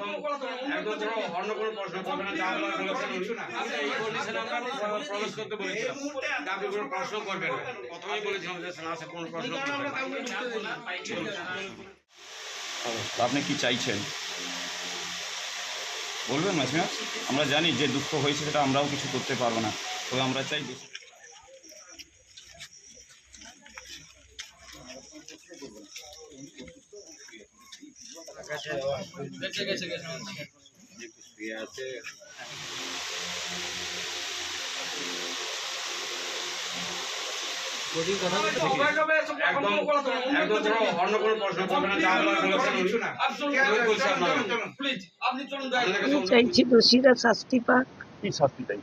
একদম অন্য কোনো প্রশ্ন করবে না, যা বলার বলেছেন এই কন্ডিশনে আমরা প্রবেশ করতে বলেছিলাম, আপনি কোনো প্রশ্ন করবেন না। প্রথমেই বলেছিলাম যে ক্লাসে কোনো প্রশ্ন করবেন না। আপনি কি চাইছেন বলবেন মাসিমা? আমরা জানি যে দুঃখ হয়েছে সেটা আমরাও কিছু করতে পারবো না, তবে আমরা চাই একদম অন্য কোনো প্রশ্ন করবে না, যা বলার বলেছেন আমি চাইছি দোষীরা শাস্তি পাক। কি শাস্তি চাই?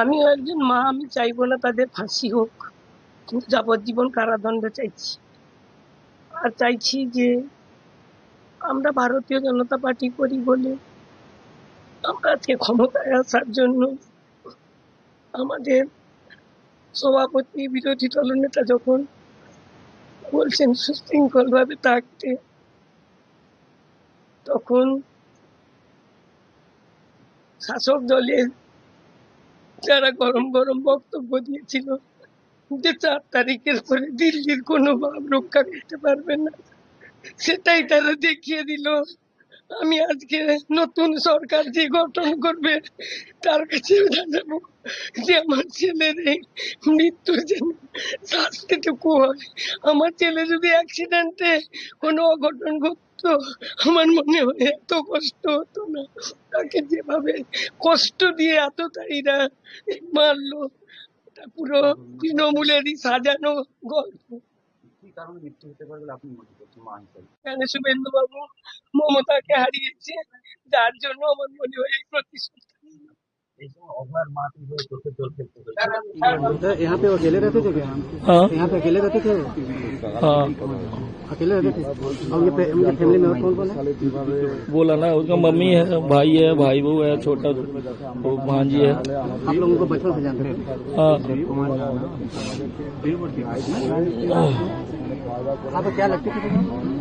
আমিও একজন মা, আমি চাইবো না তাদের ফাঁসি হোক, কিন্তু যাবজ্জীবন কারাদণ্ড চাইছি। আর চাইছি যে আমরা ভারতীয় জনতা পার্টি করি বলে আমরা আজকে ক্ষমতায় আসার জন্য আমাদের সভাপতি বিরোধী দলনেতা যখন বলছেন সুশৃঙ্খল ভাবে থাকতে, তখন শাসক দলের যারা গরম গরম বক্তব্য দিয়েছিল যে 4 তারিখের পরে দিল্লির কোনো ভাব রক্ষা করতে পারবে না, সেটাই তারা দেখিয়ে দিল। আমি আজকে নতুন সরকার যে গঠন করবে তার কাছে জানাবো যে আমার ছেলের এই মৃত্যুর যেন শাস্তিটুকু হয়। আমার ছেলে যদি অ্যাক্সিডেন্টে কোনো অঘটন ঘটতো, আমার মনে হয় এত কষ্ট হতো না। তাকে যেভাবে কষ্ট দিয়ে এতটাইরা মারলো, এটা পুরো তৃণমূলেরই সাজানো গল্প। এখানে শুভেন্দু বাবু মমতাকে হারিয়েছে, যার জন্য আমার মনে হয় এই প্রতিশোধ। यहाँ पे अकेले रहते थे क्या? हाँ यहाँ पे अकेले रहते थे? हाँ अकेले रहते थे। और ये उनके फैमिली में और कौन कौन है? बोला ना, उसका मम्मी है, भाई है, भाई बहू है, छोटा वो भांजी है। आप लोग उनको बचपन से जानते थे? हाँ आप क्या लगते थे?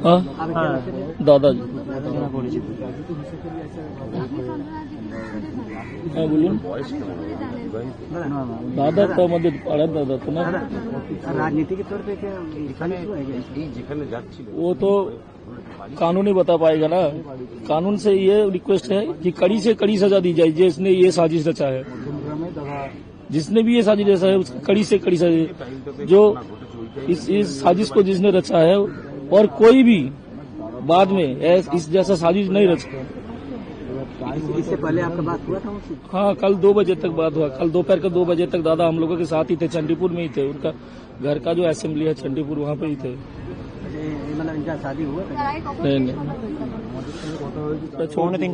हाँ आप क्या लगते थे? दादाजी। হ্যাঁ বলুন। দাদা তো আমাদের পাড়ার দাদা তো না। राजनीति के तौर पे क्या वो तो कानून ही बता पाएगा ना। कानून से ये रिक्वेस्ट है कि कड़ी से कड़ी सजा दी जाए जिसने ये साजिश रचा है, जिसने भी ये साजिश रचा है उसकी कड़ी से कड़ी सजा, जो इस साजिश को जिसने रचा है, और कोई भी बाद में इस जैसा साजिश नहीं रचा। इससे पहले आपका बात हुआ था उनसे? हाँ, कल 2 बजे तक बात हुआ। कल दोपहर के 2 बजे तक दादा हम लोगों के साथ ही थे, चंडीपुर में ही थे। उनका घर का जो असेंबली है चंडीपुर, वहाँ पे ही थे। मतलब इनका शादी हुआ था? नहीं